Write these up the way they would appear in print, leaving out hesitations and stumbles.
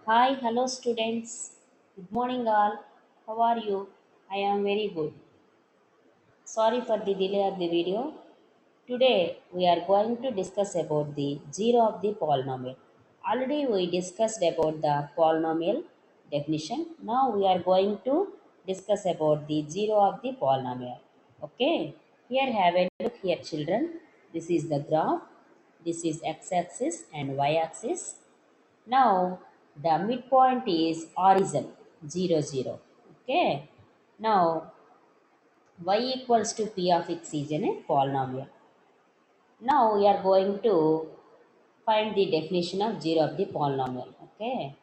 Hi, hello students. Good morning all. How are you? I am very good. Sorry for the delay of the video. Today we are going to discuss about the zero of the polynomial. Already we discussed about the polynomial definition. Now we are going to discuss about the zero of the polynomial. Okay. Here have a look here children. This is the graph. This is x-axis and y-axis. Now the midpoint is horizon 0 0. Okay. Now y equals to p of x is in a polynomial. Now we are going to find the definition of zero of the polynomial. Okay.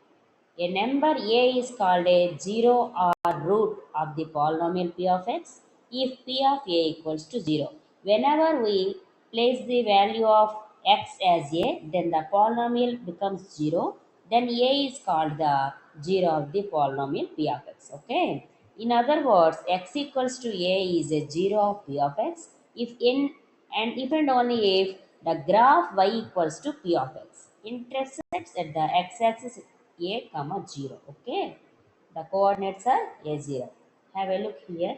A number a is called a zero or root of the polynomial p of x if p of a equals to 0. Whenever we place the value of x as a, then the polynomial becomes 0. Then a is called the 0 of the polynomial p of x. Okay. In other words, x equals to a is a 0 of p of x if and only if the graph y equals to p of x intersects at the x-axis a comma 0. Okay, the coordinates are a 0. Have a look here.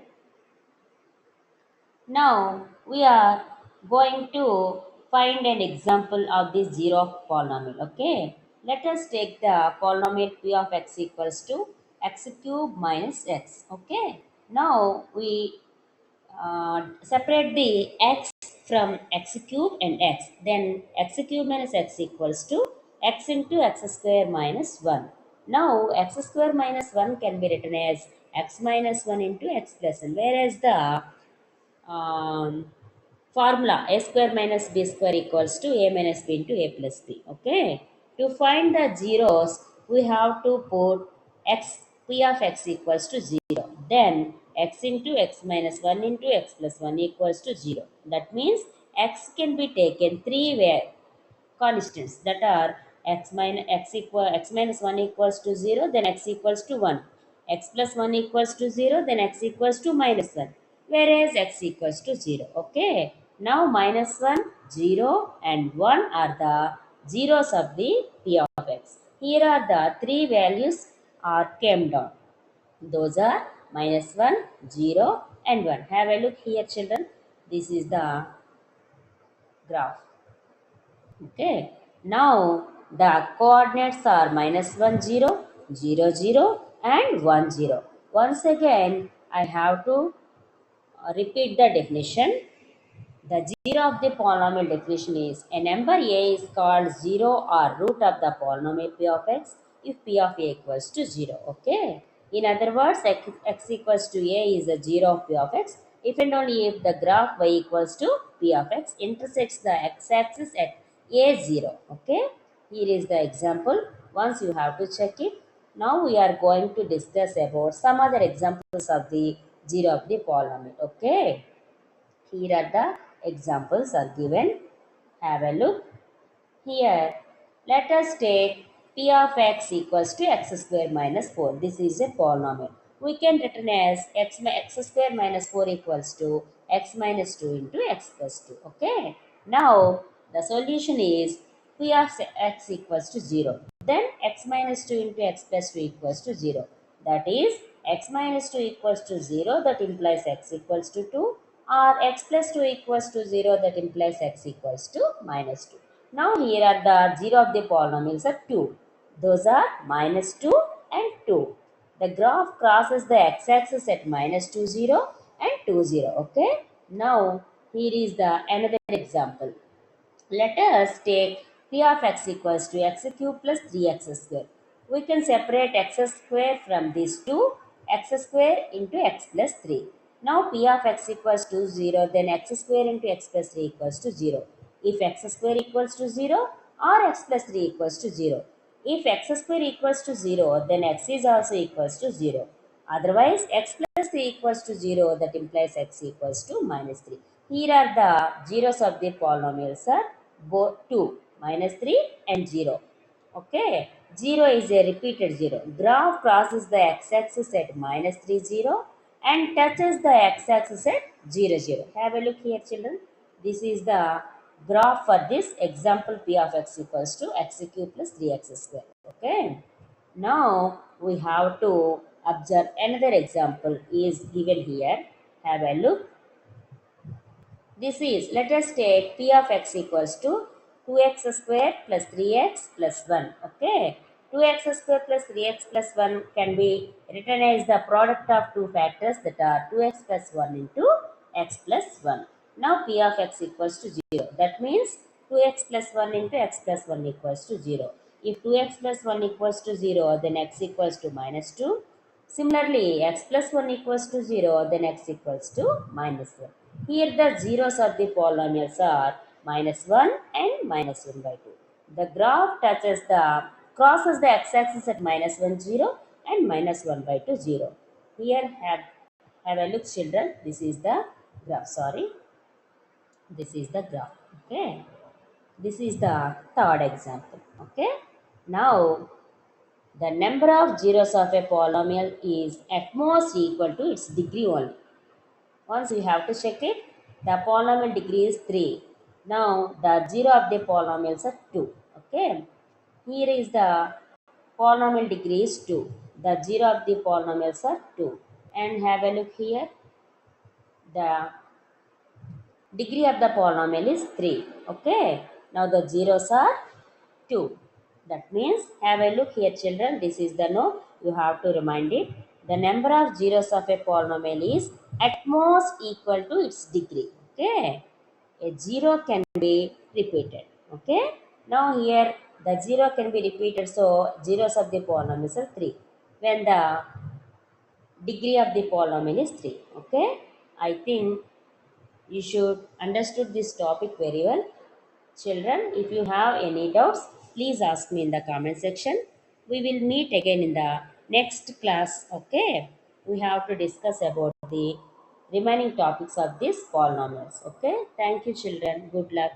Now we are going to find an example of this zero polynomial. Okay, let us take the polynomial p of x equals to x cube minus x. Okay, now we separate the x from x cube and x. Then x cube minus x equals to x into x square minus 1. Now x square minus 1 can be written as x minus 1 into x plus 1. Whereas the um, formula a square minus b square equals to a minus b into a plus b. Okay. To find the zeros, we have to put x p of x equals to 0. Then x into x minus 1 into x plus 1 equals to 0. That means x can be taken three way constants that are x minus 1 equals to 0, then x equals to 1, x plus 1 equals to 0, then x equals to minus 1, whereas x equals to 0. Okay, now minus 1, 0 and 1 are the zeros of the p of x. Here are the three values are came down. Those are minus 1, 0 and 1. Have a look here children. This is the graph. Okay. Now the coordinates are minus 1 0, 0 0 and 1 0. Once again, I have to repeat the definition. The zero of the polynomial definition is a number a is called zero or root of the polynomial p of x if p of a equals to 0. Okay. In other words, x equals to a is a zero of p of x if and only if the graph y equals to p of x intersects the x-axis at a 0. Okay. Here is the example. Once you have to check it. Now we are going to discuss about some other examples of the zero of the polynomial. Okay. Here are the examples are given. Have a look. Here, let us take p of x equals to x square minus 4. This is a polynomial. We can written as x square minus 4 equals to x minus 2 into x plus 2. Okay. Now, the solution is p of x equals to 0. Then x minus 2 into x plus 2 equals to 0. That is x minus 2 equals to 0, that implies x equals to 2, or x plus 2 equals to 0, that implies x equals to minus 2. Now here are the 0 of the polynomials are 2. Those are minus 2 and 2. The graph crosses the x-axis at minus 2 0 and 2 0. Okay. Now here is the another example. Let us take p of x equals to x cube plus 3x square. We can separate x square from these two, x square into x plus 3. Now p of x equals to 0, then x square into x plus 3 equals to 0. If x square equals to 0 or x plus 3 equals to 0. If x square equals to 0, then x is also equals to 0. Otherwise, x plus 3 equals to 0, that implies x equals to minus 3. Here are the zeros of the polynomials are both 2, minus 3 and 0. Okay, 0 is a repeated 0. Graph crosses the x-axis at minus 3 0 and touches the x-axis at 0 0. Have a look here children. This is the graph for this example p of x equals to x cube plus 3x square. Okay. Now we have to observe another example is given here. Have a look. This is, let us take p of x equals to 2x squared plus 3x plus 1. Okay. 2x squared plus 3x plus 1 can be written as the product of two factors that are 2x plus 1 into x plus 1. Now p of x equals to 0. That means 2x plus 1 into x plus 1 equals to 0. If 2x plus 1 equals to 0, then x equals to minus 2. Similarly, x plus 1 equals to 0, then x equals to minus 1. Here the zeros of the polynomials are minus 1 and minus 1 by 2. The graph crosses the x-axis at minus 1, 0 and minus 1 by 2, 0. Here have a look children. This is the graph. Sorry. This is the graph. Okay. This is the third example. Okay. Now the number of zeros of a polynomial is at most equal to its degree only. Once we have to check it, the polynomial degree is 3. Now the zero of the polynomials are 2. Okay. Here is the polynomial degree is 2. The zero of the polynomials are 2. And have a look here. The degree of the polynomial is 3. Okay. Now the zeros are 2. That means, have a look here children. This is the no. You have to remind it. The number of zeros of a polynomial is at most equal to its degree. Okay. A zero can be repeated. Okay. Now here the zero can be repeated. So zeros of the polynomial are 3. When the degree of the polynomial is 3. Okay. I think you should understood this topic very well. Children, if you have any doubts, please ask me in the comment section. We will meet again in the next class. Okay. We have to discuss about the remaining topics of these polynomials. Okay. Thank you, children. Good luck.